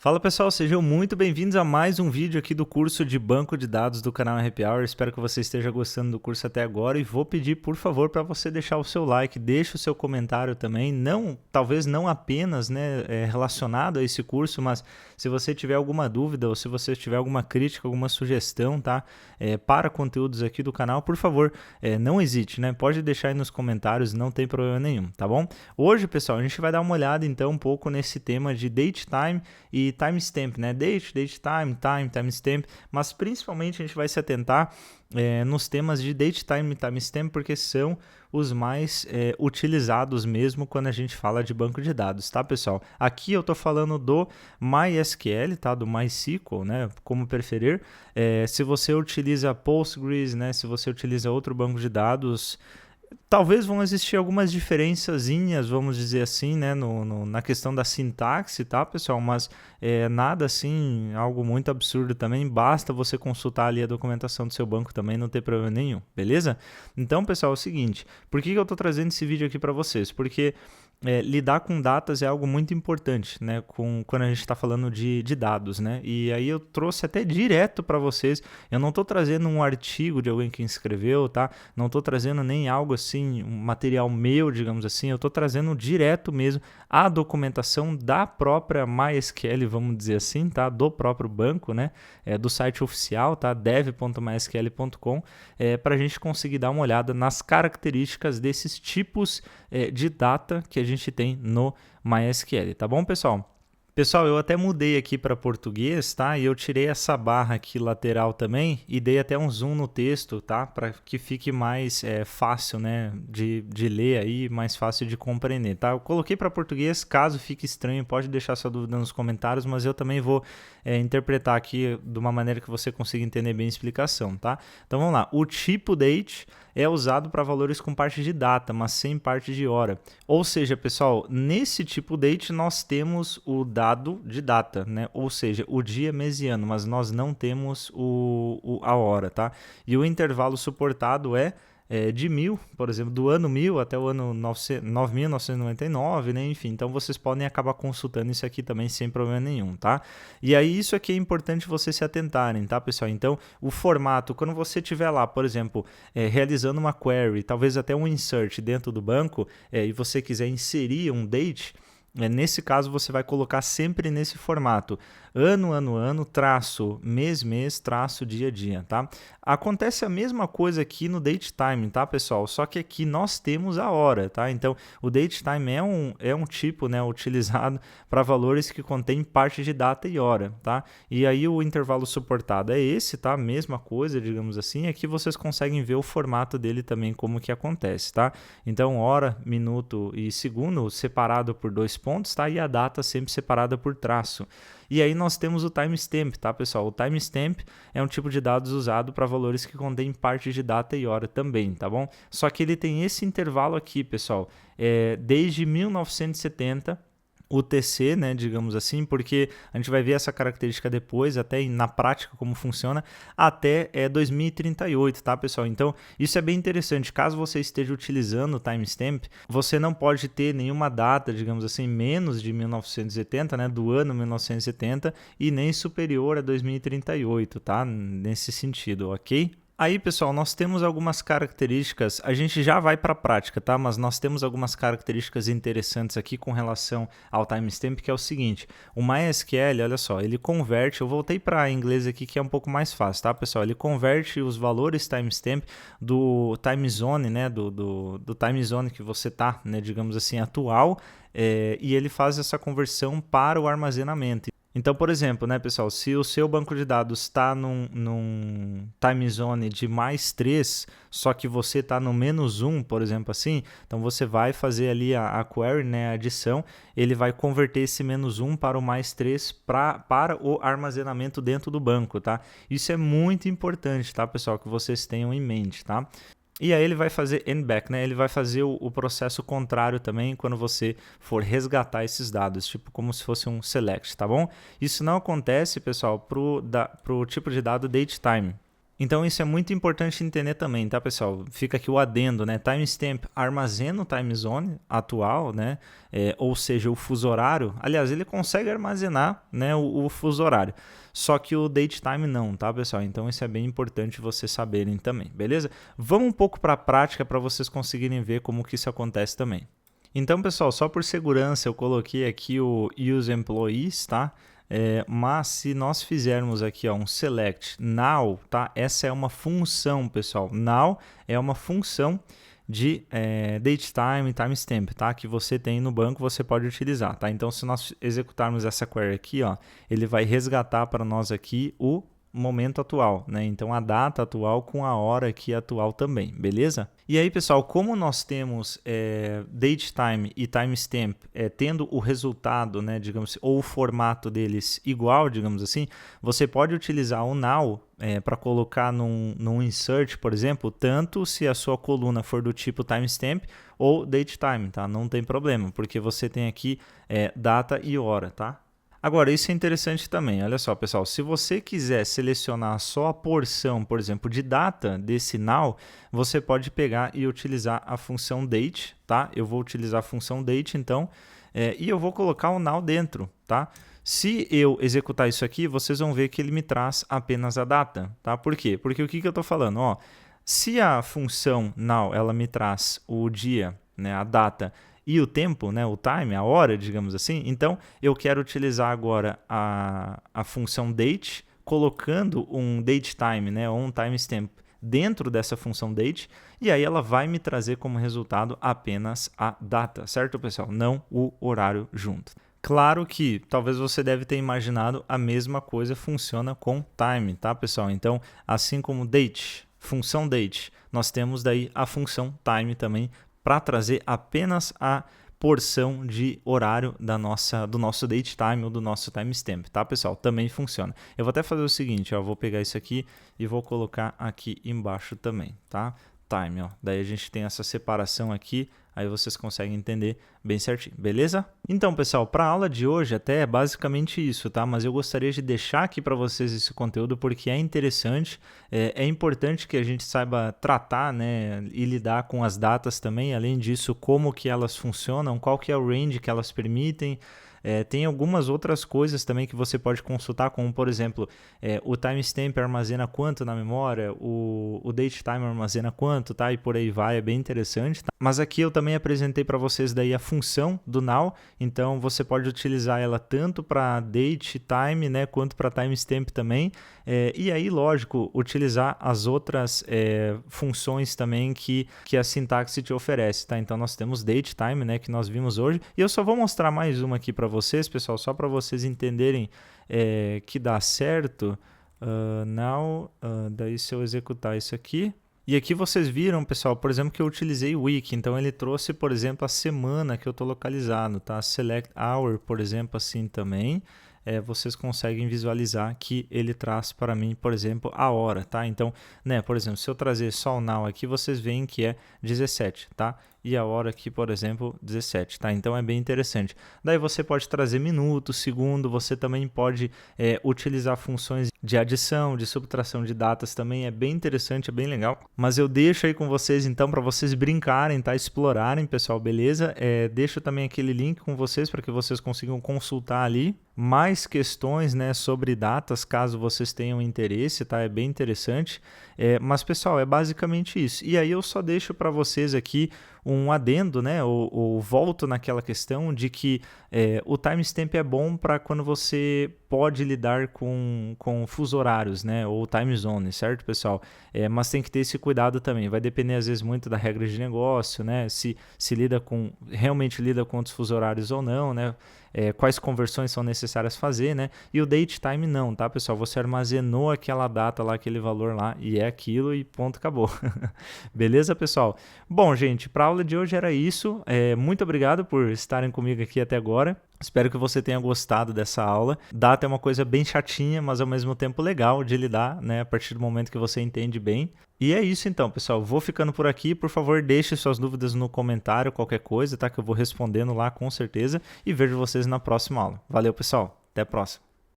Fala pessoal, sejam muito bem-vindos a mais um vídeo aqui do curso de banco de dados do canal Happy Hour. Espero que você esteja gostando do curso até agora e vou pedir, por favor, para você deixar o seu like, deixe o seu comentário também, talvez não apenas relacionado a esse curso, mas se você tiver alguma dúvida ou se você tiver alguma crítica, alguma sugestão, tá, para conteúdos aqui do canal, por favor, não hesite, né? Pode deixar aí nos comentários, não tem problema nenhum, tá bom? Hoje, pessoal, a gente vai dar uma olhada então um pouco nesse tema de date time e timestamp, né? Date time, timestamp, mas principalmente a gente vai se atentar nos temas de date time e timestamp, porque são os mais utilizados mesmo quando a gente fala de banco de dados, tá, pessoal? Aqui eu tô falando do MySQL, tá? Do MySQL, né? Como preferir. Se você utiliza Postgres, né? Se você utiliza outro banco de dados, talvez vão existir algumas diferençazinhas, vamos dizer assim, né, na questão da sintaxe, tá, pessoal? Mas nada assim, algo muito absurdo também. Basta você consultar ali a documentação do seu banco também, não tem problema nenhum, beleza? Então, pessoal, é o seguinte, por que eu estou trazendo esse vídeo aqui para vocês? Porque lidar com datas é algo muito importante, né? Quando a gente está falando de dados, né? E aí eu trouxe até direto para vocês. Eu não estou trazendo um artigo de alguém que escreveu, tá? Não estou trazendo nem algo assim, um material meu, digamos assim. Eu estou trazendo direto mesmo a documentação da própria MySQL, vamos dizer assim, tá? Do próprio banco, né? Do site oficial, tá? dev.mysql.com, para a gente conseguir dar uma olhada nas características desses tipos de data que a gente tem no MySQL, tá bom, pessoal? Pessoal, eu até mudei aqui para português, tá? E eu tirei essa barra aqui lateral também e dei até um zoom no texto, tá? Para que fique mais fácil, né? De ler aí, mais fácil de compreender, tá? Eu coloquei para português, caso fique estranho, pode deixar sua dúvida nos comentários, mas eu também vou interpretar aqui de uma maneira que você consiga entender bem a explicação, tá? Então vamos lá. O tipo date é usado para valores com parte de data, mas sem parte de hora. Ou seja, pessoal, nesse tipo date nós temos o dado de data, né? Ou seja, o dia, mês e ano, mas nós não temos a hora, tá? E o intervalo suportado de 1000, por exemplo, do ano 1000 até o ano 9999, né? Enfim, então vocês podem acabar consultando isso aqui também sem problema nenhum, tá? E aí isso aqui é importante vocês se atentarem, tá, pessoal? Então, o formato, quando você tiver lá, por exemplo, realizando uma query, talvez até um insert dentro do banco, e você quiser inserir um date, nesse caso você vai colocar sempre nesse formato, ano, traço, mês, traço, dia, tá? Acontece a mesma coisa aqui no date time, tá, pessoal? Só que aqui nós temos a hora, tá? Então, o date time é um tipo, né, utilizado para valores que contêm parte de data e hora, tá? E aí o intervalo suportado é esse, tá? Mesma coisa, digamos assim. Aqui vocês conseguem ver o formato dele também, como que acontece, tá? Então, hora, minuto e segundo separado por 2 pontos, tá? E a data sempre separada por traço. E aí nós temos o timestamp, tá, pessoal? O timestamp é um tipo de dados usado para valores que contêm parte de data e hora também, tá bom? Só que ele tem esse intervalo aqui, pessoal, desde 1970, UTC, né, digamos assim, porque a gente vai ver essa característica depois, até na prática como funciona, até 2038, tá, pessoal? Então, isso é bem interessante. Caso você esteja utilizando o timestamp, você não pode ter nenhuma data, digamos assim, menos de 1970, né, do ano 1970, e nem superior a 2038, tá? Nesse sentido, ok? Aí, pessoal, nós temos algumas características, a gente já vai para a prática, tá? Mas nós temos algumas características interessantes aqui com relação ao timestamp, que é o seguinte, o MySQL, olha só, ele converte, eu voltei para inglês aqui que é um pouco mais fácil, tá, pessoal? Ele converte os valores timestamp do time zone, né, do time zone que você tá, né, digamos assim, atual, e ele faz essa conversão para o armazenamento. Então, por exemplo, né, pessoal, se o seu banco de dados está num time zone de +3, só que você está no -1, por exemplo, assim, então você vai fazer ali a query, né, a adição, ele vai converter esse -1 para o +3 para o armazenamento dentro do banco, tá? Isso é muito importante, tá, pessoal, que vocês tenham em mente, tá? E aí ele vai fazer end-back, né? Ele vai fazer o processo contrário também quando você for resgatar esses dados, tipo como se fosse um select, tá bom? Isso não acontece, pessoal, pro tipo de dado datetime. Então isso é muito importante entender também, tá, pessoal? Fica aqui o adendo, né? Timestamp armazena o time zone atual, né? Ou seja, o fuso horário. Aliás, ele consegue armazenar, né, o fuso horário. Só que o datetime não, tá, pessoal? Então isso é bem importante vocês saberem também, beleza? Vamos um pouco para a prática para vocês conseguirem ver como que isso acontece também. Então, pessoal, só por segurança eu coloquei aqui o use employees, tá? Mas se nós fizermos aqui ó, um select now, tá? Essa é uma função, pessoal. Now é uma função de datetime e timestamp, tá? Que você tem no banco, você pode utilizar, tá? Então, se nós executarmos essa query aqui, ó, ele vai resgatar para nós aqui o momento atual, né? Então a data atual com a hora aqui atual também, beleza? E aí, pessoal, como nós temos datetime e timestamp tendo o resultado, né, digamos, ou o formato deles igual, digamos assim, você pode utilizar o now para colocar num insert, por exemplo, tanto se a sua coluna for do tipo timestamp ou datetime, tá? Não tem problema, porque você tem aqui data e hora, tá? Agora, isso é interessante também, olha só, pessoal, se você quiser selecionar só a porção, por exemplo, de data desse now, você pode pegar e utilizar a função date, tá? Eu vou utilizar a função date, então, e eu vou colocar o now dentro, tá? Se eu executar isso aqui, vocês vão ver que ele me traz apenas a data, tá? Por quê? Porque o que eu estou falando? Ó, se a função now, ela me traz o dia, né, a data, e o tempo, né, o time, a hora, digamos assim, então eu quero utilizar agora a função date, colocando um datetime, né, ou um timestamp dentro dessa função date, e aí ela vai me trazer como resultado apenas a data, certo, pessoal? Não o horário junto. Claro que talvez você deve ter imaginado a mesma coisa funciona com time, tá, pessoal? Então, assim como date, função date, nós temos daí a função time também, para trazer apenas a porção de horário do nosso datetime ou do nosso timestamp, tá, pessoal? Também funciona. Eu vou até fazer o seguinte, ó, vou pegar isso aqui e vou colocar aqui embaixo também, tá? Time, ó. Daí a gente tem essa separação aqui, aí vocês conseguem entender bem certinho, beleza? Então, pessoal, para a aula de hoje até é basicamente isso, tá? Mas eu gostaria de deixar aqui para vocês esse conteúdo porque é interessante, é importante que a gente saiba tratar, né, e lidar com as datas também, além disso, como que elas funcionam, qual que é o range que elas permitem. Tem algumas outras coisas também que você pode consultar, como por exemplo, o timestamp armazena quanto na memória, o datetime armazena quanto, tá? E por aí vai, é bem interessante. Tá? Mas aqui eu também apresentei para vocês daí a função do now, então você pode utilizar ela tanto para datetime, né, quanto para timestamp também. E aí, lógico, utilizar as outras funções também que a sintaxe te oferece, tá? Então nós temos datetime, né, que nós vimos hoje, e eu só vou mostrar mais uma aqui para vocês, pessoal, só para vocês entenderem que dá certo. Now, daí se eu executar isso aqui, e aqui vocês viram, pessoal, por exemplo, que eu utilizei o week, então ele trouxe, por exemplo, a semana que eu estou localizado, tá? Select hour, por exemplo, assim também. Vocês conseguem visualizar que ele traz para mim, por exemplo, a hora, tá? Então, né, por exemplo, se eu trazer só o now aqui, vocês veem que é 17, tá? E a hora aqui, por exemplo, 17, tá? Então é bem interessante. Daí você pode trazer minuto, segundo, você também pode utilizar funções de adição, de subtração de datas também, é bem interessante, é bem legal. Mas eu deixo aí com vocês então para vocês brincarem, tá? Explorarem, pessoal, beleza? Deixo também aquele link com vocês para que vocês consigam consultar ali mais questões, né, sobre datas, caso vocês tenham interesse, tá? É bem interessante. Mas, pessoal, é basicamente isso. E aí eu só deixo para vocês aqui um adendo, né, ou volto naquela questão de que o timestamp é bom para quando você pode lidar com fuso horários, né, ou time zone, certo, pessoal? Mas tem que ter esse cuidado também, vai depender às vezes muito da regra de negócio, né, se realmente lida com outros fuso horários ou não, né, quais conversões são necessárias fazer, né, e o datetime não, tá, pessoal? Você armazenou aquela data lá, aquele valor lá, e é aquilo e ponto, acabou. Beleza, pessoal? Bom, gente, para a aula de hoje era isso. Muito obrigado por estarem comigo aqui até agora. Espero que você tenha gostado dessa aula. Data é uma coisa bem chatinha, mas ao mesmo tempo legal de lidar, né? A partir do momento que você entende bem. E é isso então, pessoal. Vou ficando por aqui. Por favor, deixe suas dúvidas no comentário, qualquer coisa, tá? Que eu vou respondendo lá com certeza. E vejo vocês na próxima aula. Valeu, pessoal. Até a próxima.